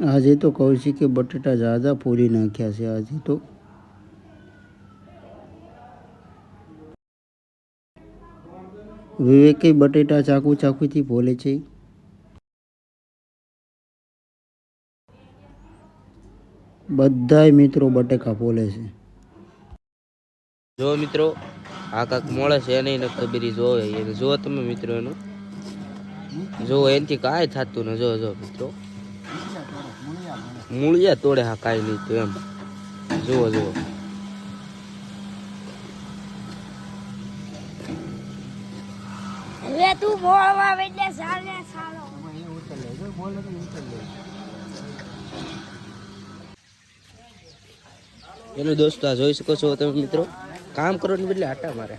આજે તો કૌશિકે બટેટા ज़्यादा પૂરી નાખ્યા છે આજે તો. વિવેકે બટેટા ચાકુથી ફોલે છે. બધાય મિત્રો બટેકા ફોલે છે. જો મિત્રો આ કાક મોળે છે એને ખબર જોવે એને જો તમે મિત્રો એનું જો એનથી કાંઈ થતું ને જો મિત્રો મૂળિયા તોડે હા કાંઈ નહીં તો એમ જુઓ હવે તું મોળવા વેડે સાલે સાલો એનો દોસ્તો આ જોઈ શકો છો તમે મિત્રો કામ કરો ને બદલે આટા મારે